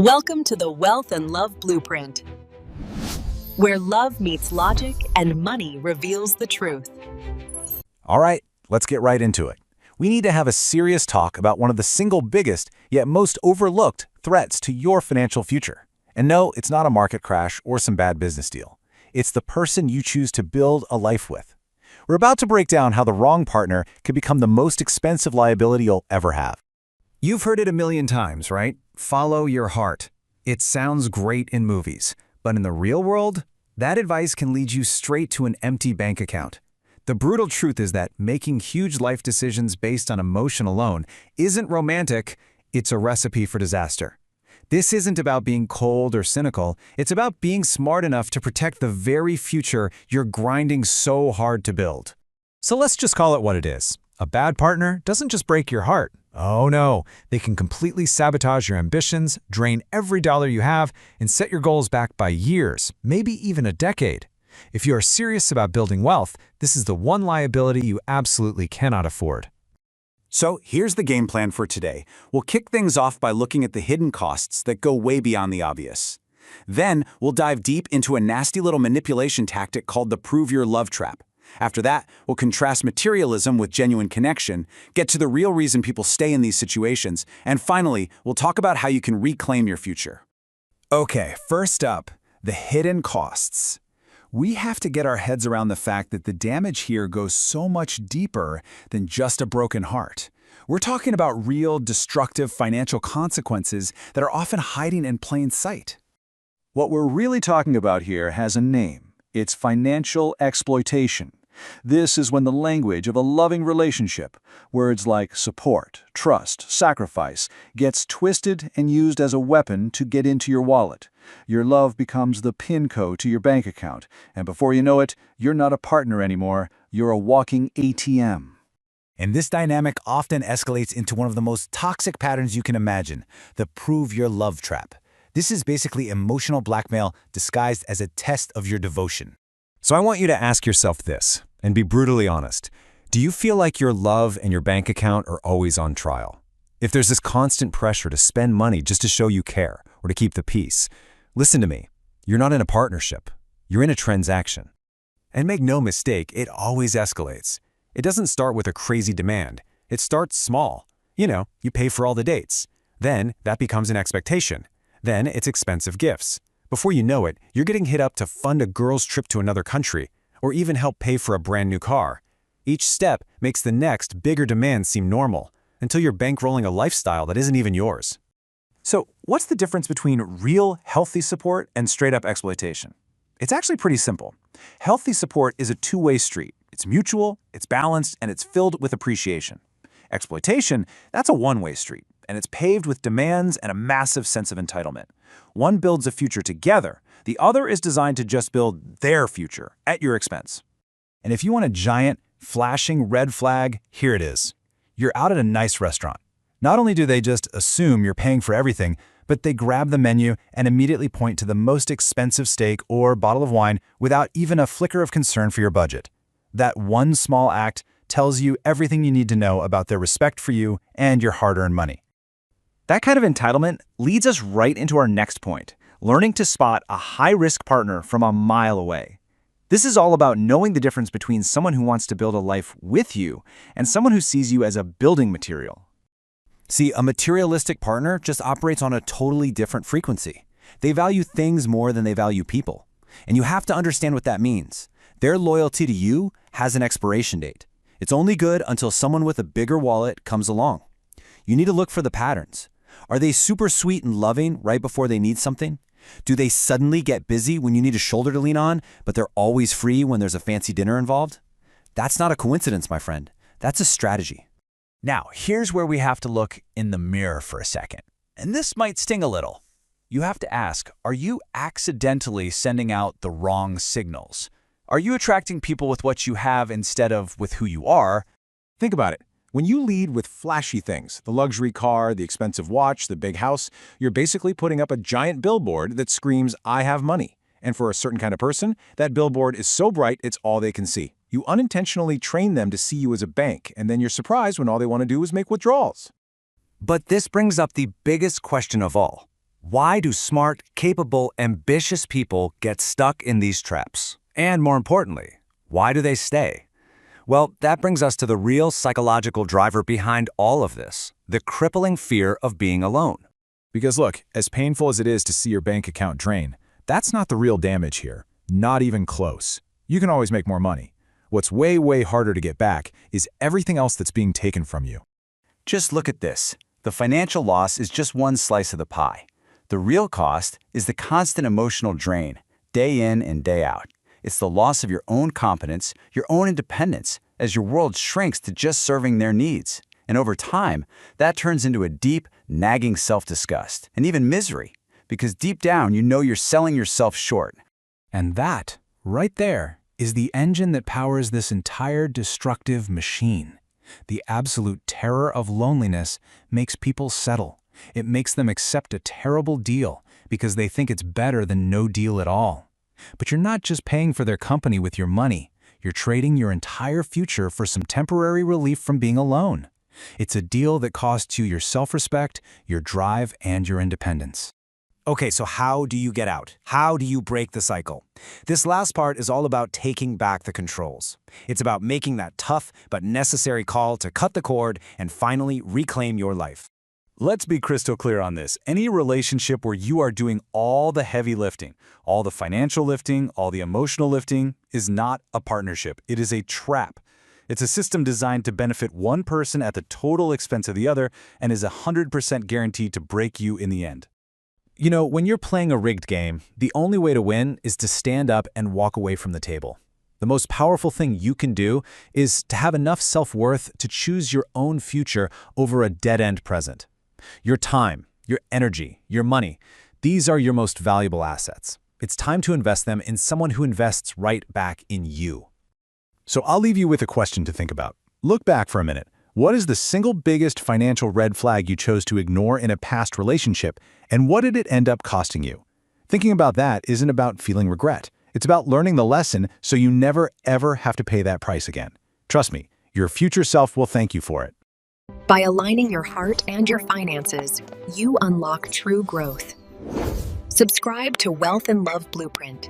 Welcome to the Wealth and Love Blueprint, where love meets logic and money reveals the truth. All right, let's get right into it. We need to have a serious talk about one of the single biggest, yet most overlooked, threats to your financial future. And no, it's not a market crash or some bad business deal. It's the person you choose to build a life with. We're about to break down how the wrong partner could become the most expensive liability you'll ever have. You've heard it a million times, right? Follow your heart. It sounds great in movies, but in the real world, that advice can lead you straight to an empty bank account. The brutal truth is that making huge life decisions based on emotion alone isn't romantic, it's a recipe for disaster. This isn't about being cold or cynical, it's about being smart enough to protect the very future you're grinding so hard to build. So let's just call it what it is. A bad partner doesn't just break your heart. Oh no, they can completely sabotage your ambitions, drain every dollar you have, and set your goals back by years, maybe even a decade. If you are serious about building wealth, this is the one liability you absolutely cannot afford. So here's the game plan for today. We'll kick things off by looking at the hidden costs that go way beyond the obvious. Then we'll dive deep into a nasty little manipulation tactic called the prove your love trap. After that, we'll contrast materialism with genuine connection, get to the real reason people stay in these situations, and finally, we'll talk about how you can reclaim your future. Okay, first up, the hidden costs. We have to get our heads around the fact that the damage here goes so much deeper than just a broken heart. We're talking about real, destructive financial consequences that are often hiding in plain sight. What we're really talking about here has a name. It's financial exploitation. This is when the language of a loving relationship, words like support, trust, sacrifice, gets twisted and used as a weapon to get into your wallet. Your love becomes the PIN code to your bank account, and before you know it, you're not a partner anymore, you're a walking ATM. And this dynamic often escalates into one of the most toxic patterns you can imagine, the prove your love trap. This is basically emotional blackmail disguised as a test of your devotion. So I want you to ask yourself this, and be brutally honest. Do you feel like your love and your bank account are always on trial? If there's this constant pressure to spend money just to show you care or to keep the peace, listen to me. You're not in a partnership. You're in a transaction. And make no mistake, it always escalates. It doesn't start with a crazy demand. It starts small. You pay for all the dates. Then that becomes an expectation. Then it's expensive gifts. Before you know it, you're getting hit up to fund a girl's trip to another country, or even help pay for a brand new car. Each step makes the next, bigger demand seem normal, until you're bankrolling a lifestyle that isn't even yours. So what's the difference between real, healthy support and straight-up exploitation? It's actually pretty simple. Healthy support is a two-way street. It's mutual, it's balanced, and it's filled with appreciation. Exploitation, that's a one-way street, and it's paved with demands and a massive sense of entitlement. One builds a future together. The other is designed to just build their future at your expense. And if you want a giant, flashing red flag, here it is. You're out at a nice restaurant. Not only do they just assume you're paying for everything, but they grab the menu and immediately point to the most expensive steak or bottle of wine without even a flicker of concern for your budget. That one small act tells you everything you need to know about their respect for you and your hard-earned money. That kind of entitlement leads us right into our next point, learning to spot a high-risk partner from a mile away. This is all about knowing the difference between someone who wants to build a life with you and someone who sees you as a building material. See, a materialistic partner just operates on a totally different frequency. They value things more than they value people. And you have to understand what that means. Their loyalty to you has an expiration date. It's only good until someone with a bigger wallet comes along. You need to look for the patterns. Are they super sweet and loving right before they need something? Do they suddenly get busy when you need a shoulder to lean on, but they're always free when there's a fancy dinner involved? That's not a coincidence, my friend. That's a strategy. Now, here's where we have to look in the mirror for a second. And this might sting a little. You have to ask, are you accidentally sending out the wrong signals? Are you attracting people with what you have instead of with who you are? Think about it. When you lead with flashy things, the luxury car, the expensive watch, the big house, you're basically putting up a giant billboard that screams, "I have money." And for a certain kind of person, that billboard is so bright it's all they can see. You unintentionally train them to see you as a bank, and then you're surprised when all they want to do is make withdrawals. But this brings up the biggest question of all. Why do smart, capable, ambitious people get stuck in these traps? And more importantly, why do they stay? Well, that brings us to the real psychological driver behind all of this, the crippling fear of being alone. Because look, as painful as it is to see your bank account drain, that's not the real damage here. Not even close. You can always make more money. What's way, way harder to get back is everything else that's being taken from you. Just look at this. The financial loss is just one slice of the pie. The real cost is the constant emotional drain, day in and day out. It's the loss of your own competence, your own independence, as your world shrinks to just serving their needs. And over time, that turns into a deep, nagging self-disgust, and even misery, because deep down you know you're selling yourself short. And that, right there, is the engine that powers this entire destructive machine. The absolute terror of loneliness makes people settle. It makes them accept a terrible deal because they think it's better than no deal at all. But you're not just paying for their company with your money. You're trading your entire future for some temporary relief from being alone. It's a deal that costs you your self-respect, your drive, and your independence. Okay, so how do you get out? How do you break the cycle? This last part is all about taking back the controls. It's about making that tough but necessary call to cut the cord and finally reclaim your life. Let's be crystal clear on this. Any relationship where you are doing all the heavy lifting, all the financial lifting, all the emotional lifting, is not a partnership. It is a trap. It's a system designed to benefit one person at the total expense of the other and is 100% guaranteed to break you in the end. You know, when you're playing a rigged game, the only way to win is to stand up and walk away from the table. The most powerful thing you can do is to have enough self-worth to choose your own future over a dead-end present. Your time, your energy, your money, these are your most valuable assets. It's time to invest them in someone who invests right back in you. So I'll leave you with a question to think about. Look back for a minute. What is the single biggest financial red flag you chose to ignore in a past relationship, and what did it end up costing you? Thinking about that isn't about feeling regret. It's about learning the lesson so you never, ever have to pay that price again. Trust me, your future self will thank you for it. By aligning your heart and your finances, you unlock true growth. Subscribe to Wealth and Love Blueprint.